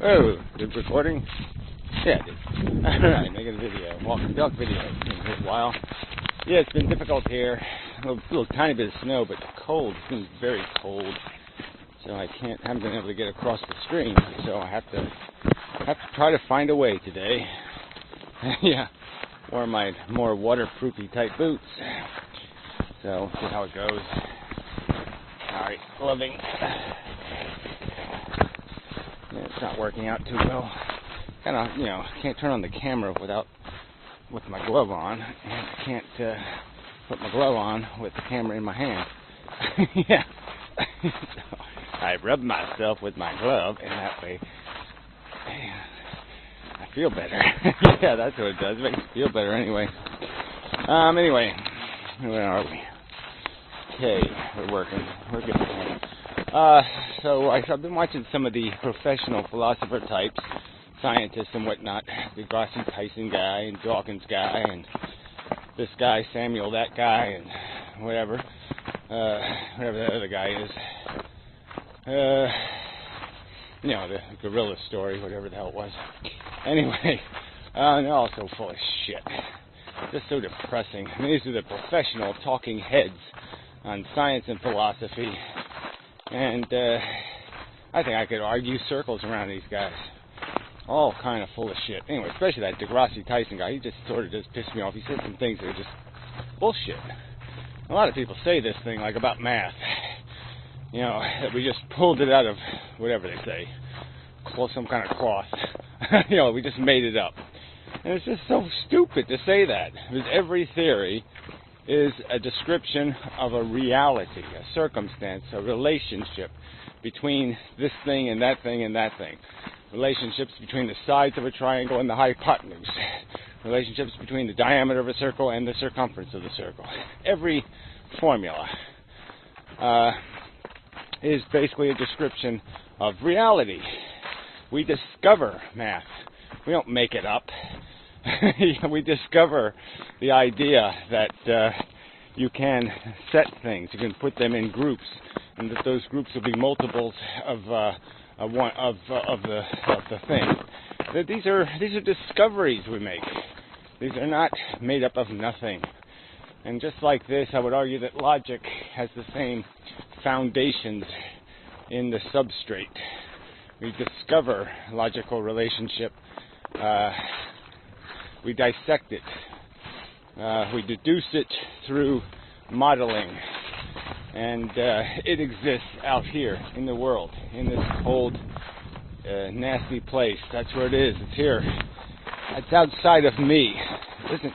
Oh, good recording? Yeah, it did. Alright, making a video. Walking dog video. It's been a while. Yeah, it's been difficult here. A little tiny bit of snow, but cold. It's been very cold. So haven't been able to get across the stream. So I have to try to find a way today. Yeah, wear my more waterproofy type boots. So, see how it goes. Alright, loving. Yeah, it's not working out too well. Kind of, can't turn on the camera with my glove on, and I can't put my glove on with the camera in my hand. Yeah. So I rub myself with my glove, and that way I feel better. Yeah, that's what it does. It makes me feel better anyway. Anyway, where are we? Okay, we're working. We're getting there. So I've been watching some of the professional philosopher types, scientists and whatnot, the Degrassi Tyson guy and Dawkins guy and this guy, Samuel, that guy, and whatever the other guy is. The gorilla story, whatever the hell it was. Anyway, they're all so full of shit. Just so depressing. I mean, these are the professional talking heads on science and philosophy. And I think I could argue circles around these guys. All kind of full of shit. Anyway, especially that Degrassi Tyson guy. He just sort of just pissed me off. He said some things that are just bullshit. A lot of people say this thing, like about math. That we just pulled it out of whatever they say. Some kind of cloth. We just made it up. And it's just so stupid to say that. Because every theory is a description of a reality, a circumstance, a relationship between this thing and that thing and that thing. Relationships between the sides of a triangle and the hypotenuse. Relationships between the diameter of a circle and the circumference of the circle. Every formula is basically a description of reality. We discover math. We don't make it up. We discover the idea that you can set things, you can put them in groups, and that those groups will be multiples of the thing. That these are discoveries we make. These are not made up of nothing. And just like this, I would argue that logic has the same foundations in the substrate. We discover logical relationship. We dissect it. We deduce it through modeling. And it exists out here in the world, in this cold, nasty place. That's where it is. It's here. It's outside of me. It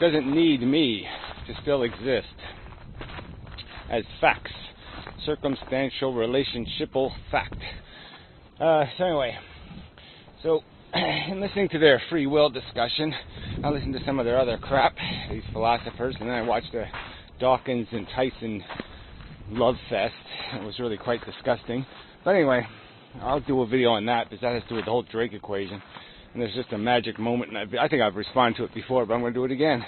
doesn't need me to still exist as facts. Circumstantial, relationshipal fact. So in listening to their free will discussion, I listened to some of their other crap, these philosophers, and then I watched the Dawkins and Tyson love fest. It was really quite disgusting. But anyway, I'll do a video on that because that has to do with the whole Drake equation. And there's just a magic moment, and I think I've responded to it before, but I'm going to do it again.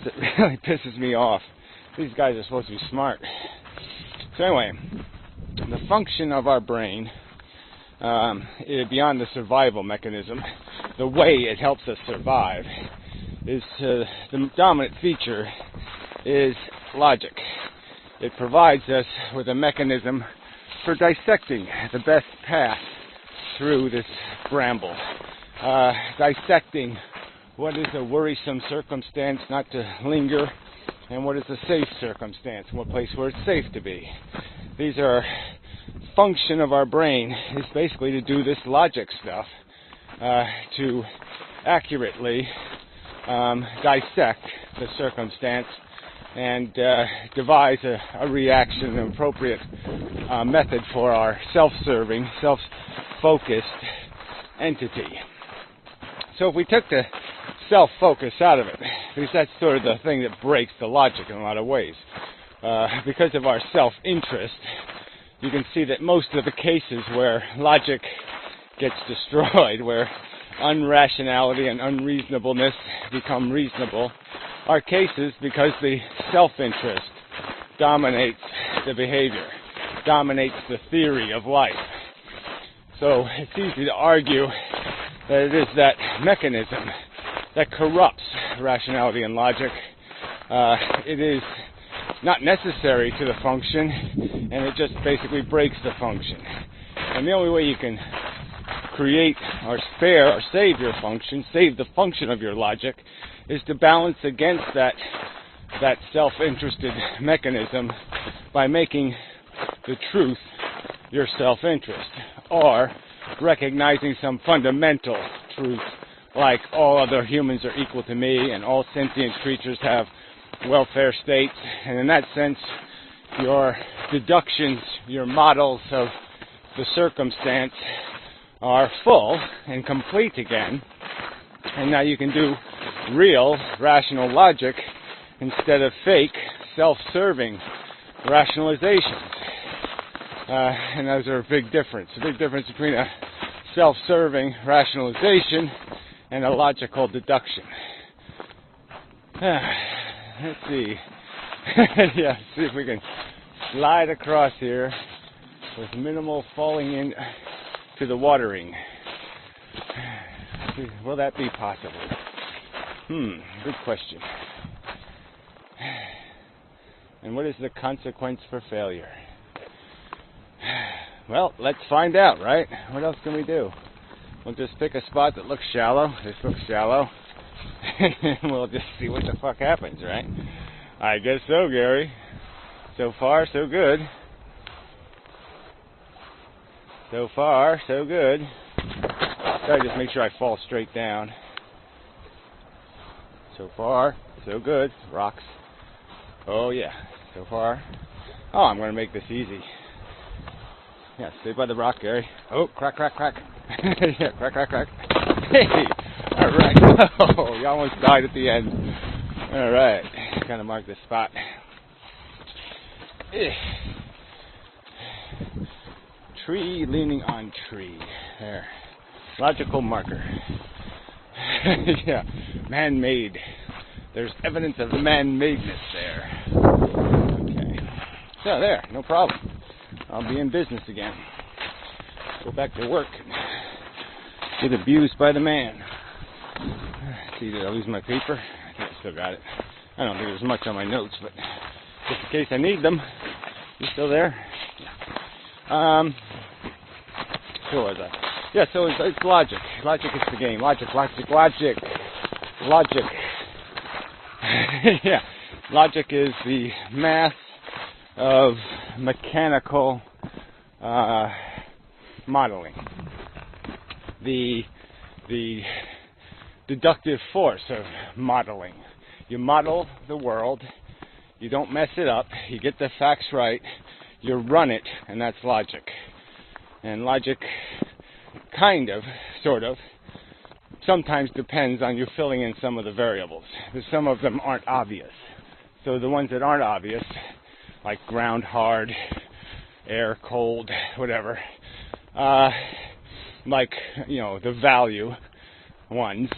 It really pisses me off. These guys are supposed to be smart. So anyway, the function of our brain, beyond the survival mechanism, the way it helps us survive, is the dominant feature is logic. It provides us with a mechanism for dissecting the best path through this bramble. Dissecting what is a worrisome circumstance not to linger, and what is a safe circumstance, what place where it's safe to be. These are function of our brain is basically to do this logic stuff, to accurately dissect the circumstance and devise a reaction, an appropriate method for our self-serving, self-focused entity. So if we took the self-focus out of it, because that's sort of the thing that breaks the logic in a lot of ways, because of our self-interest, you can see that most of the cases where logic gets destroyed, where unrationality and unreasonableness become reasonable, are cases because the self-interest dominates the behavior, dominates the theory of life. So it's easy to argue that it is that mechanism that corrupts rationality and logic. It is not necessary to the function, and it just basically breaks the function. And the only way you can create or spare or save your function, save the function of your logic, is to balance against that self-interested mechanism by making the truth your self-interest, or recognizing some fundamental truth like all other humans are equal to me and all sentient creatures have welfare states. And in that sense, your deductions, your models of the circumstance are full and complete again, and now you can do real rational logic instead of fake self-serving rationalizations. And those are a big difference. A big difference between a self-serving rationalization and a logical deduction. Let's see. Yeah, see if we can slide across here with minimal falling in to the watering. Will that be possible? Good question. And what is the consequence for failure? Well, let's find out, right? What else can we do? We'll just pick a spot that looks shallow. This looks shallow. And we'll just see what the fuck happens, right? I guess so, Gary. So far, so good. So far, so good. Try to just make sure I fall straight down. So far, so good. Rocks. Oh, yeah. So far. Oh, I'm going to make this easy. Yeah, stay by the rock, Gary. Oh, crack, crack, crack. Yeah, crack, crack, crack. Hey! Alright. Oh, you almost died at the end. Alright. Kind of mark this spot. Tree leaning on tree. There. Logical marker. Yeah. Man-made. There's evidence of man-madeness there. Okay. So there. No problem. I'll be in business again. Go back to work. Get abused by the man. Let's see, did I lose my paper? I think I still got it. I don't think there's much on my notes, but just in case I need them. You still there? Yeah. Who was I? Yeah, so it's logic. Logic is the game. Logic, logic, logic. Logic. Yeah. Logic is the math of mechanical modeling. The deductive force of modeling. You model the world, you don't mess it up, you get the facts right, you run it, and that's logic. And logic kind of, sort of, sometimes depends on you filling in some of the variables. Because some of them aren't obvious. So the ones that aren't obvious, like ground hard, air cold, whatever, like, you know, the value ones,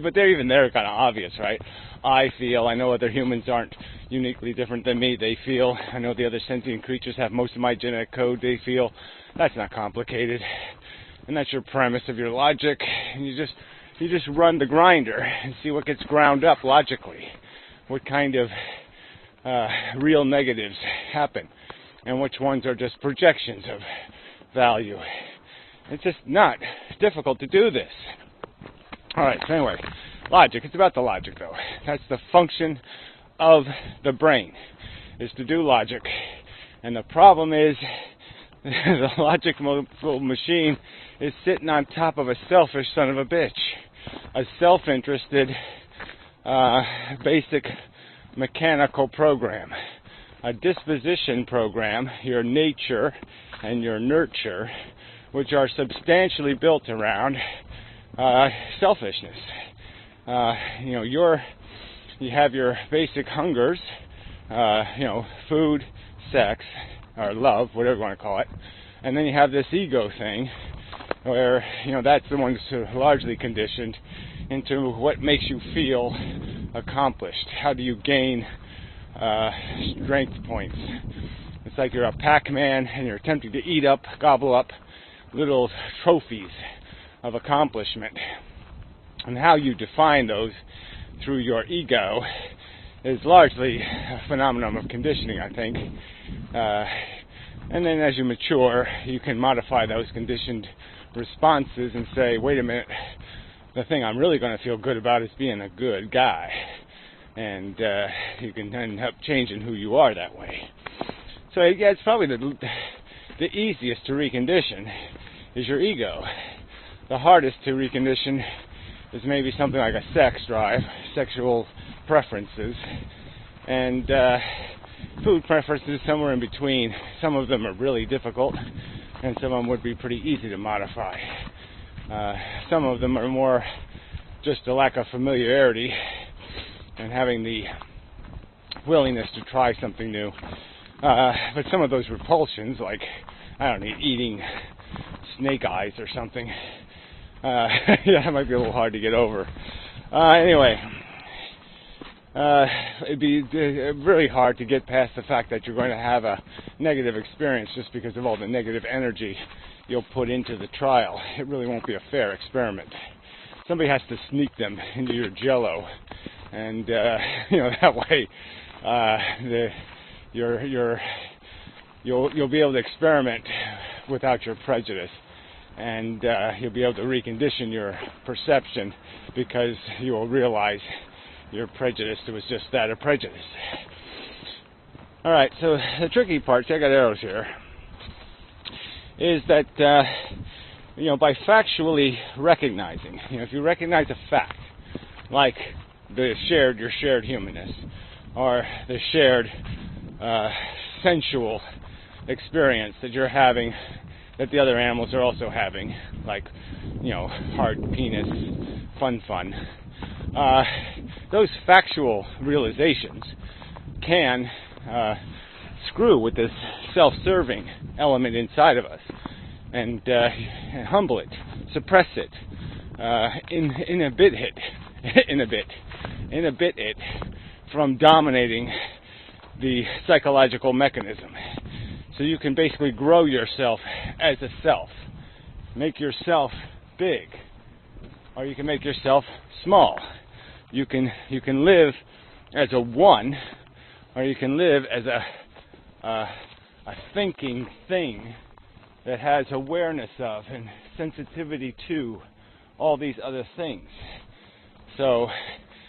but they're kind of obvious, right? I feel, I know other humans aren't uniquely different than me, they feel, I know the other sentient creatures have most of my genetic code, they feel. That's not complicated. And that's your premise of your logic, and you just run the grinder and see what gets ground up logically, what kind of real negatives happen, and which ones are just projections of value. It's just not difficult to do this. Alright, so anyway, logic. It's about the logic, though. That's the function of the brain, is to do logic. And the problem is, the logical machine is sitting on top of a selfish son of a bitch. A self-interested, basic mechanical program. A disposition program, your nature and your nurture, which are substantially built around selfishness. You have your basic hungers, food, sex, or love, whatever you want to call it, and then you have this ego thing, where that's the one that's largely conditioned into what makes you feel accomplished. How do you gain strength points? It's like you're a Pac-Man and you're attempting to eat up, gobble up little trophies of accomplishment. And how you define those through your ego is largely a phenomenon of conditioning, I think. And then as you mature, you can modify those conditioned responses and say, wait a minute, the thing I'm really going to feel good about is being a good guy. And you can end up changing who you are that way. So yeah, it's probably the easiest to recondition is your ego. The hardest to recondition is maybe something like a sex drive, sexual preferences, and food preferences somewhere in between. Some of them are really difficult, and some of them would be pretty easy to modify. Some of them are more just a lack of familiarity and having the willingness to try something new. But some of those repulsions, like, I don't know, eating snake eyes or something, yeah, that might be a little hard to get over. Anyway, it'd be really hard to get past the fact that you're going to have a negative experience just because of all the negative energy you'll put into the trial. It really won't be a fair experiment. Somebody has to sneak them into your jello, and that way you'll be able to experiment without your prejudice, and you'll be able to recondition your perception because you will realize your prejudice was just that, a prejudice. All right, so the tricky part, see I got arrows here, is that by factually recognizing, if you recognize a fact like your shared humanness, or the shared sensual experience that you're having, that the other animals are also having, like, hard penis, fun. Those factual realizations can screw with this self-serving element inside of us and humble it, suppress it, inhibit it from dominating the psychological mechanism. So you can basically grow yourself as a self, make yourself big, or you can make yourself small. You can live as a one, or you can live as a thinking thing that has awareness of and sensitivity to all these other things. So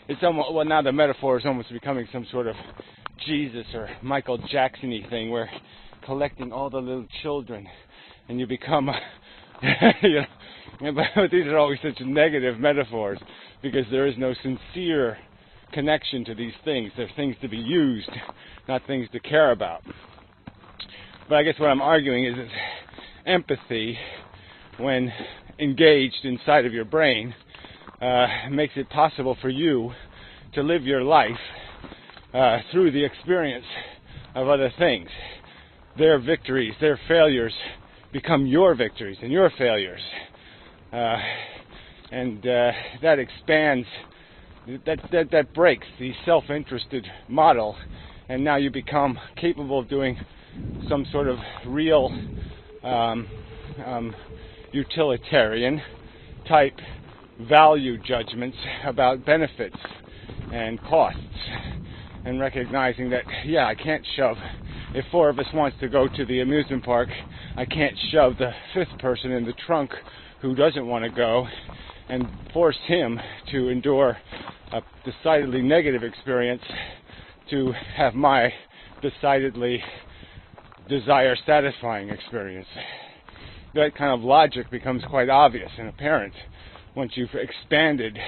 it's almost, well, now the metaphor is almost becoming some sort of Jesus or Michael Jackson-y thing where collecting all the little children and you become but these are always such negative metaphors because there is no sincere connection to these things. They're things to be used, not things to care about. But I guess what I'm arguing is that empathy, when engaged inside of your brain, makes it possible for you to live your life through the experience of other things. Their victories, their failures become your victories and your failures. And that expands, that breaks the self-interested model, and now you become capable of doing some sort of real utilitarian type value judgments about benefits and costs, and recognizing that, I can't shove, if four of us wants to go to the amusement park, I can't shove the fifth person in the trunk who doesn't want to go and force him to endure a decidedly negative experience to have my decidedly desire-satisfying experience. That kind of logic becomes quite obvious and apparent once you've expanded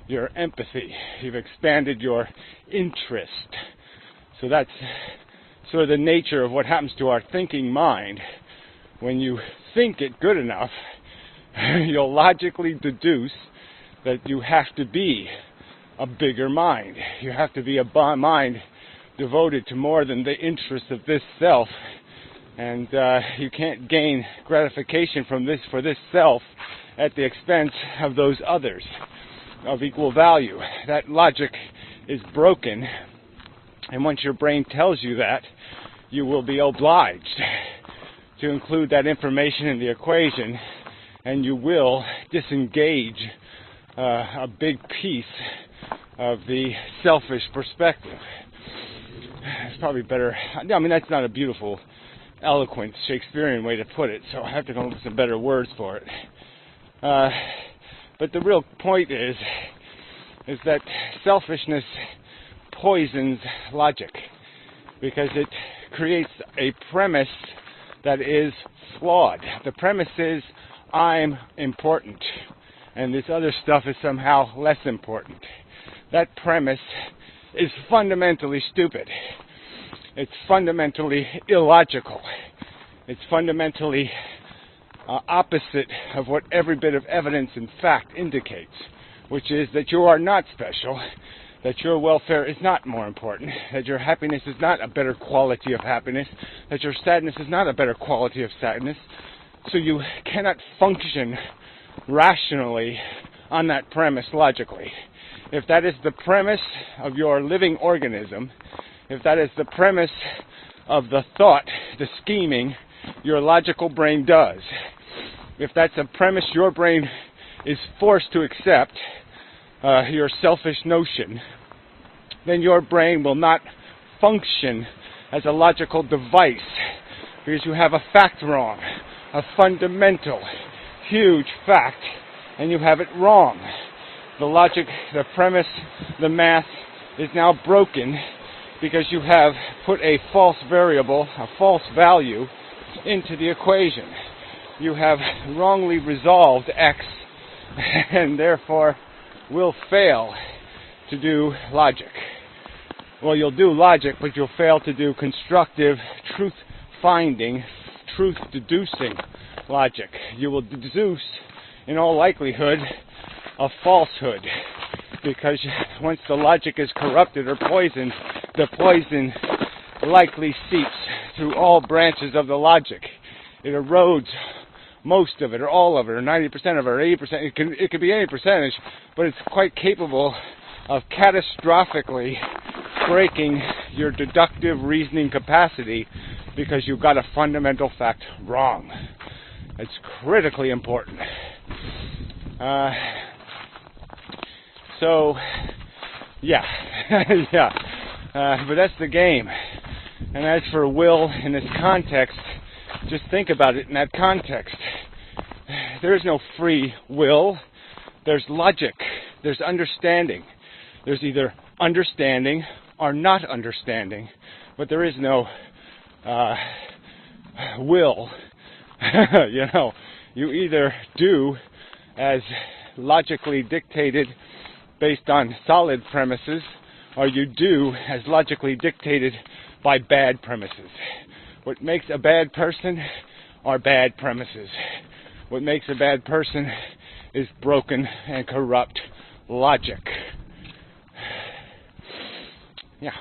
your empathy, you've expanded your interest. So that's sort of the nature of what happens to our thinking mind. When you think it good enough, you'll logically deduce that you have to be a bigger mind. You have to be a mind devoted to more than the interests of this self, and you can't gain gratification from this for this self at the expense of those others of equal value. That logic is broken, and once your brain tells you that, you will be obliged to include that information in the equation, and you will disengage a big piece of the selfish perspective. It's probably better. I mean, that's not a beautiful, eloquent Shakespearean way to put it, so I have to come up with some better words for it. But the real point is that selfishness poisons logic, because it creates a premise that is flawed. The premise is, I'm important, and this other stuff is somehow less important. That premise is fundamentally stupid. It's fundamentally illogical. It's fundamentally opposite of what every bit of evidence and fact indicates, which is that you are not special, that your welfare is not more important, that your happiness is not a better quality of happiness, that your sadness is not a better quality of sadness. So you cannot function rationally on that premise logically. If that is the premise of your living organism, if that is the premise of the thought, the scheming your logical brain does, if that's a premise your brain is forced to accept, your selfish notion, then your brain will not function as a logical device, because you have a fact wrong, a fundamental, huge fact, and you have it wrong. The logic, the premise, the math is now broken because you have put a false variable, a false value, into the equation. You have wrongly resolved X, and therefore will fail to do logic. Well, you'll do logic, but you'll fail to do constructive, truth-finding, truth-deducing logic. You will deduce, in all likelihood, a falsehood, because once the logic is corrupted or poisoned, the poison likely seeps through all branches of the logic. It erodes most of it, or all of it, or 90% of it, or 80%. It could be any percentage, but it's quite capable of catastrophically breaking your deductive reasoning capacity because you've got a fundamental fact wrong. It's critically important. So, yeah, but that's the game. And as for will in this context, just think about it in that context. There is no free will. There's logic. There's understanding. There's either understanding or not understanding, but there is no will. You either do as logically dictated based on solid premises, or you do as logically dictated by bad premises. What makes a bad person are bad premises. What makes a bad person is broken and corrupt logic. Yeah.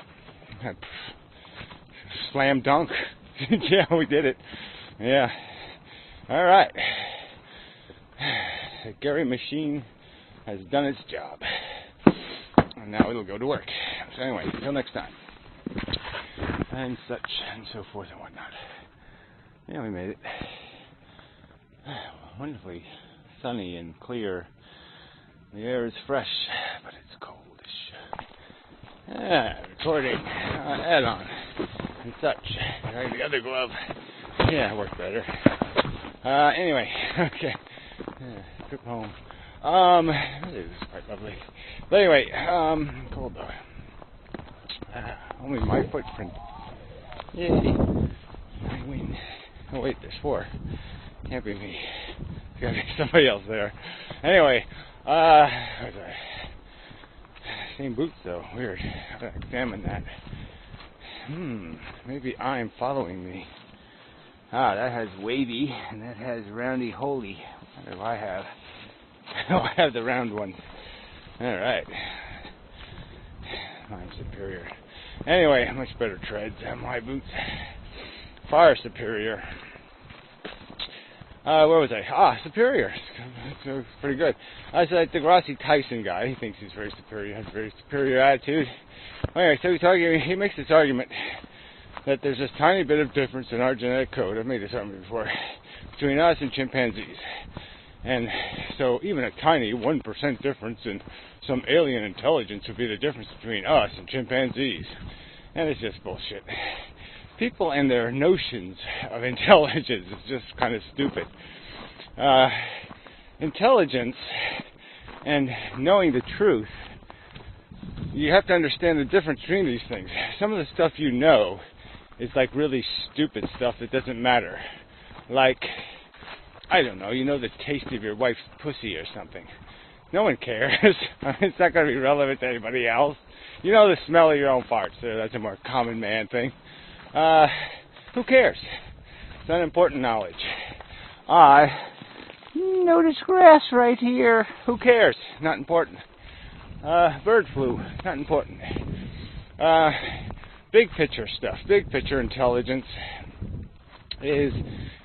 Slam dunk. Yeah, we did it. Yeah. All right. The Gary machine has done its job. And now it'll go to work. So anyway, until next time. And such and so forth and whatnot. Yeah, we made it. Wonderfully sunny and clear. The air is fresh, but it's coldish. Yeah, recording, add-on, and such. Right, the other glove. Yeah, it worked better. Anyway, okay. Trip home. This is quite lovely. But anyway, cold though. Only my footprint. Yay. I win. Oh wait, there's 4. Can't be me. There's gotta be somebody else there. Anyway, same boots though. Weird. I gotta examine that. Maybe I'm following me. That has wavy, and that has roundy holy. What do I have? I have the round one. Alright. Mine's superior. Anyway, much better treads on my boots. Far superior. Where was I? Superior. It's pretty good. I said the Degrassi Tyson guy. He thinks he's very superior. Has a very superior attitude. Anyway, so he makes this argument that there's this tiny bit of difference in our genetic code, I've made this argument before, between us and chimpanzees. And so even a tiny 1% difference in some alien intelligence would be the difference between us and chimpanzees. And it's just bullshit. People and their notions of intelligence is just kind of stupid. Intelligence and knowing the truth, you have to understand the difference between these things. Some of the stuff you know is like really stupid stuff that doesn't matter. Like, I don't know, you know the taste of your wife's pussy or something. No one cares. It's not going to be relevant to anybody else. You know the smell of your own farts. That's a more common man thing. Who cares? It's unimportant knowledge. I notice grass right here. Who cares? Not important. Bird flu. Not important. Big picture stuff. Big picture intelligence is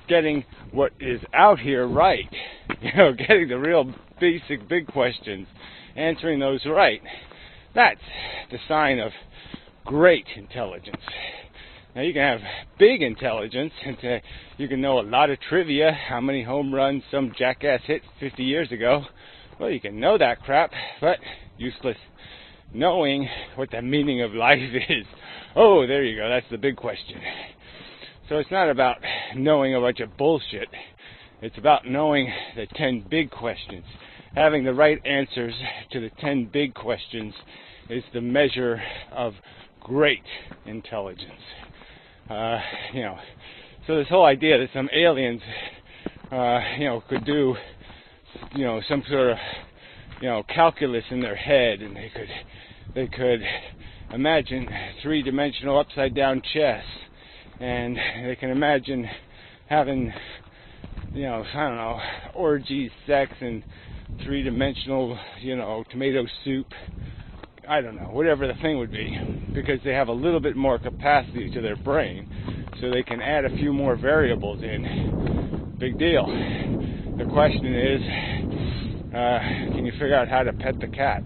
getting what is out here right. Getting the real basic big questions, answering those right. That's the sign of great intelligence. Now you can have big intelligence, and you can know a lot of trivia, how many home runs some jackass hit 50 years ago. Well, you can know that crap, but useless knowing what the meaning of life is. Oh, there you go, that's the big question. So it's not about knowing a bunch of bullshit. It's about knowing the 10 big questions. Having the right answers to the 10 big questions is the measure of great intelligence. So this whole idea that some aliens, could do, some sort of, calculus in their head, and they could imagine three-dimensional upside-down chess, and they can imagine having, orgies, sex, and three-dimensional, tomato soup. I don't know, whatever the thing would be, because they have a little bit more capacity to their brain, so they can add a few more variables in. Big deal. The question is, can you figure out how to pet the cat?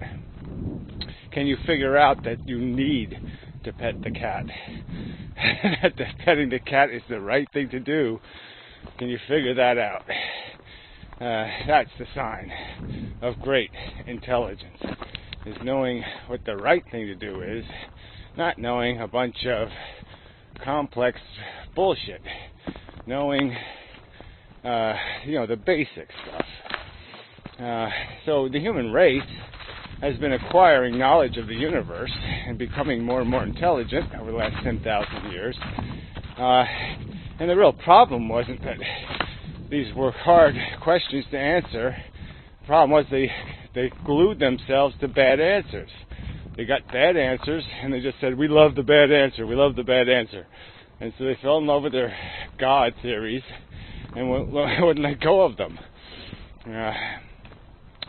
Can you figure out that you need to pet the cat? That petting the cat is the right thing to do? Can you figure that out? That's the sign of great intelligence. Is knowing what the right thing to do is, not knowing a bunch of complex bullshit. Knowing, the basic stuff. So the human race has been acquiring knowledge of the universe and becoming more and more intelligent over the last 10,000 years. And the real problem wasn't that these were hard questions to answer. The problem was they glued themselves to bad answers. They got bad answers, and they just said, we love the bad answer, we love the bad answer. And so they fell in love with their God theories and wouldn't let go of them.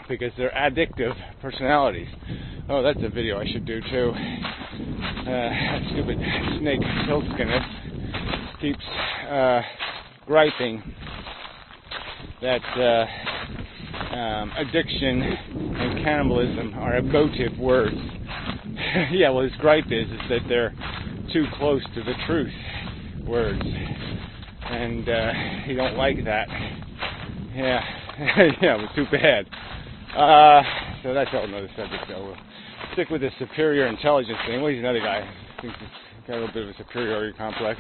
Because they're addictive personalities. Oh, that's a video I should do too. That stupid snake Pilskinus keeps griping that addiction and cannibalism are emotive words. Yeah, well, his gripe is that they're too close to the truth words, and he don't like that. Yeah, yeah, it was too bad. So that's all another subject, though. We'll stick with the superior intelligence thing. Well, he's another guy who thinks he's got a little bit of a superiority complex.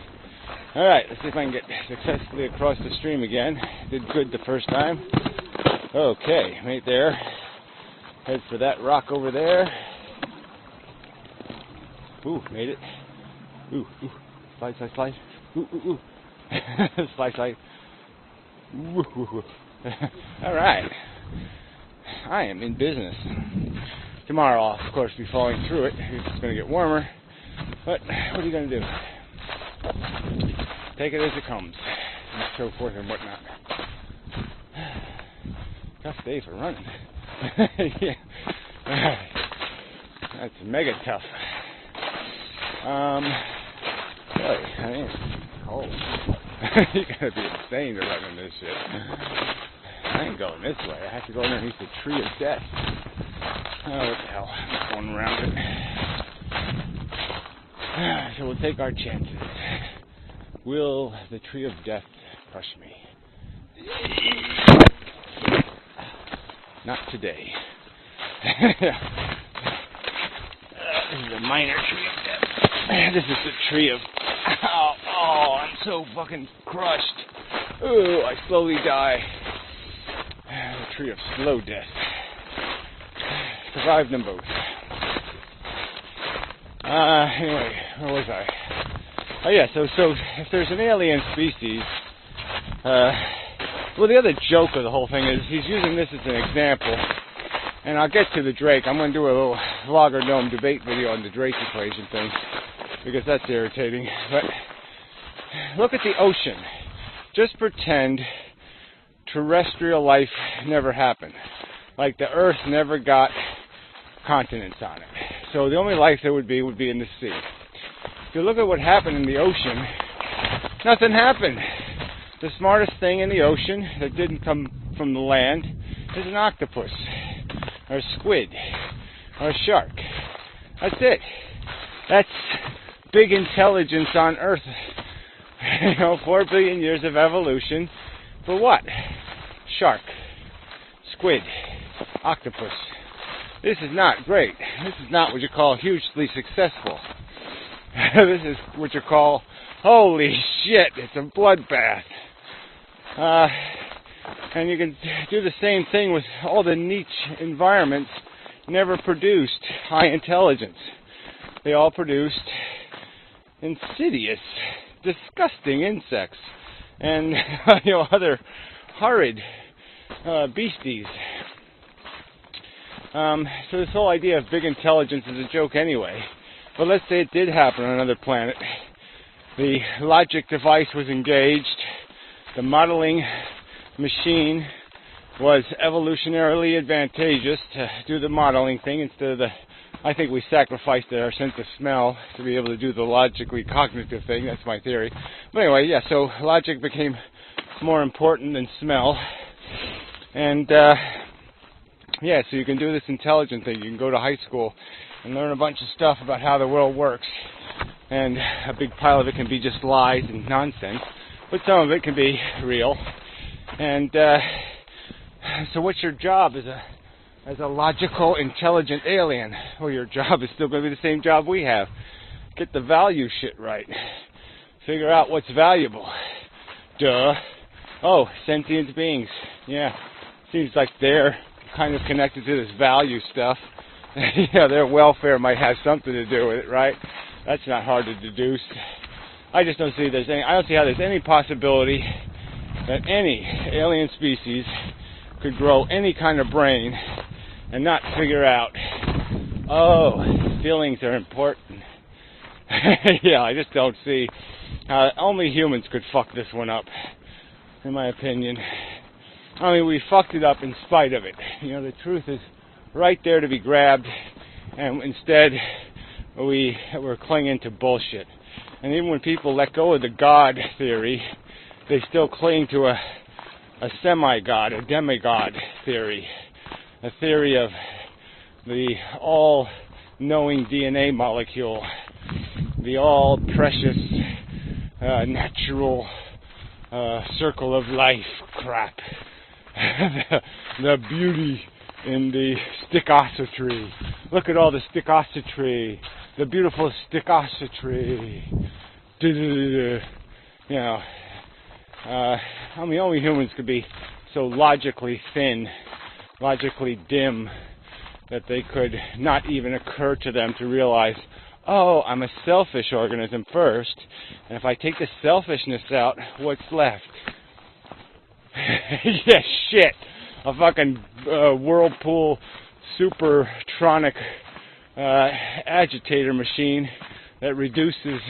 All right, let's see if I can get successfully across the stream again. Did good the first time. Okay, right there. Head for that rock over there. Ooh, made it. Ooh, ooh. Slide, slide, slide. Ooh, ooh, ooh. Slide, slide. Ooh, ooh, ooh. All right. I am in business. Tomorrow I'll, of course, be falling through it. It's going to get warmer. But what are you going to do? Take it as it comes. And so forth and whatnot. Tough day for running. Yeah. That's mega tough. Boy, I mean, cold. You gotta be insane to run in this shit. I ain't going this way. I have to go underneath the tree of death. Oh, what the hell? I'm going around it. So we'll take our chances. Will the tree of death crush me? Not today. This is a minor tree of death. This is the tree of... Oh, I'm so fucking crushed. Oh, I slowly die. The tree of slow death. Survived them both. Anyway, where was I? Oh yeah, so if there's an alien species, well, the other joke of the whole thing is he's using this as an example, and I'll get to the Drake. I'm going to do a little Vlogger Gnome debate video on the Drake equation thing, because that's irritating. But look at the ocean. Just pretend terrestrial life never happened. Like the Earth never got continents on it. So the only life there would be in the sea. If you look at what happened in the ocean, nothing happened. The smartest thing in the ocean that didn't come from the land is an octopus, or a squid, or a shark. That's it. That's big intelligence on Earth. 4 billion years of evolution. For what? Shark, squid, octopus. This is not great. This is not what you call hugely successful. This is what you call, holy shit, it's a bloodbath. And you can do the same thing with all the niche environments never produced high intelligence. They all produced insidious, disgusting insects and other horrid beasties. So this whole idea of big intelligence is a joke anyway. But let's say it did happen on another planet. The logic device was engaged. The modeling machine was evolutionarily advantageous to do the modeling thing instead of I think we sacrificed our sense of smell to be able to do the logically cognitive thing. That's my theory. But anyway, yeah, so logic became more important than smell. And, yeah, so you can do this intelligent thing. You can go to high school and learn a bunch of stuff about how the world works. And a big pile of it can be just lies and nonsense. But some of it can be real. And so what's your job as a logical, intelligent alien? Well, your job is still going to be the same job we have. Get the value shit right. Figure out what's valuable. Duh. Oh, sentient beings. Yeah. Seems like they're kind of connected to this value stuff. Yeah, their welfare might have something to do with it, right? That's not hard to deduce. I just don't see I don't see how there's any possibility that any alien species could grow any kind of brain and not figure out, oh, feelings are important. Yeah, I just don't see how only humans could fuck this one up, in my opinion. I mean, we fucked it up in spite of it. The truth is right there to be grabbed, and instead we're clinging to bullshit. And even when people let go of the God theory, they still cling to a semi-God, a demigod theory, a theory of the all-knowing DNA molecule, the all-precious natural circle of life crap, the beauty in the stickosity. Look at all the stickosity, the beautiful stickosity. I mean, only humans could be so logically thin, logically dim, that they could not even occur to them to realize, oh, I'm a selfish organism first, and if I take the selfishness out, what's left? Yeah, shit. A fucking whirlpool supertronic agitator machine that reduces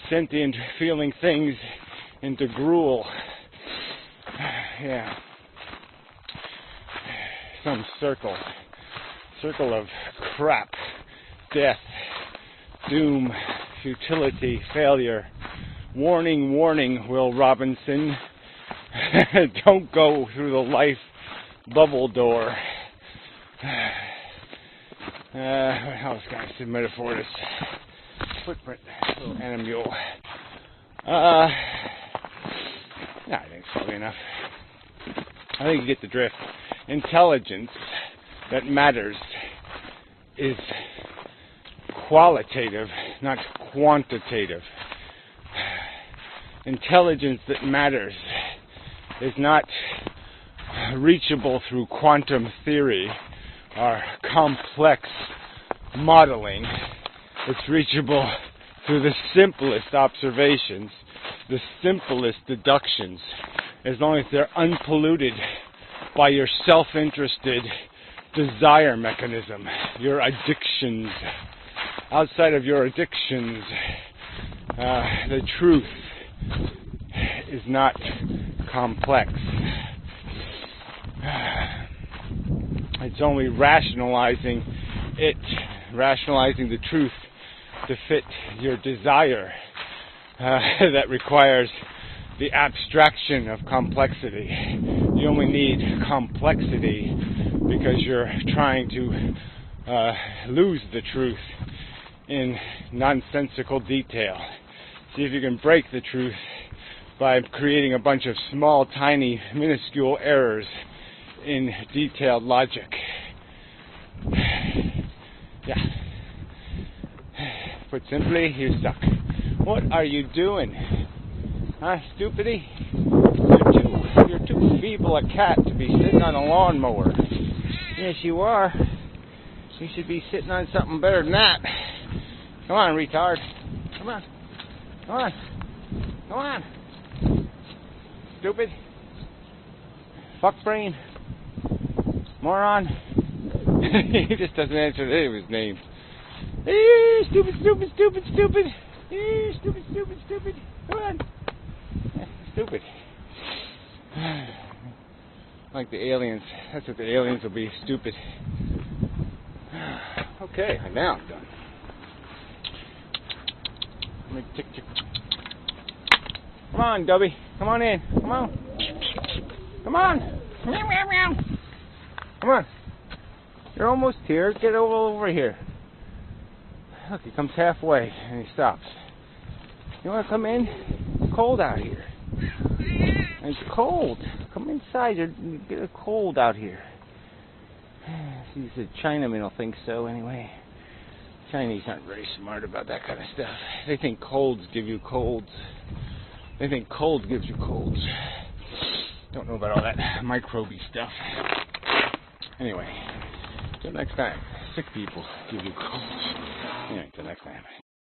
sentient feeling things into gruel. Yeah. Some circle of crap, death, doom, futility, failure. Warning, warning, Will Robinson. Don't go through the life bubble door. What else can I submit for this? footprint. Little animal. Yeah, I think it's probably enough. I think you get the drift. Intelligence that matters is qualitative, not quantitative. Intelligence that matters is not reachable through quantum theory or complex modeling. It's reachable through the simplest observations, the simplest deductions, as long as they're unpolluted by your self-interested desire mechanism, your addictions. Outside of your addictions, the truth is not complex. It's only rationalizing the truth to fit your desire that requires the abstraction of complexity. You only need complexity because you're trying to lose the truth in nonsensical detail. See if you can break the truth by creating a bunch of small, tiny, minuscule errors in detailed logic. Yeah. Put simply, you suck. What are you doing? Huh, stupidity? You're too feeble a cat to be sitting on a lawnmower. Yes, you are. You should be sitting on something better than that. Come on, retard. Come on. Come on. Come on. Stupid. Fuck brain. Moron. He just doesn't answer any of his names. Stupid, stupid, stupid, stupid. Stupid, stupid, stupid. Come on. Stupid. Like the aliens. That's what the aliens will be. Stupid. Okay, now I'm done. Let me tick, tick. Come on, Dubby. Come on in. Come on. Come on. Meow, meow, meow. Come on. You're almost here. Get over here. Look, he comes halfway and he stops. You want to come in? It's cold out here. It's cold. Come inside. You get a cold out here. These Chinamen will think so anyway. Chinese aren't very smart about that kind of stuff. They think colds give you colds. They think cold gives you colds. Don't know about all that microby stuff. Anyway, till next time. Sick people give you colds. Anyway, till next time.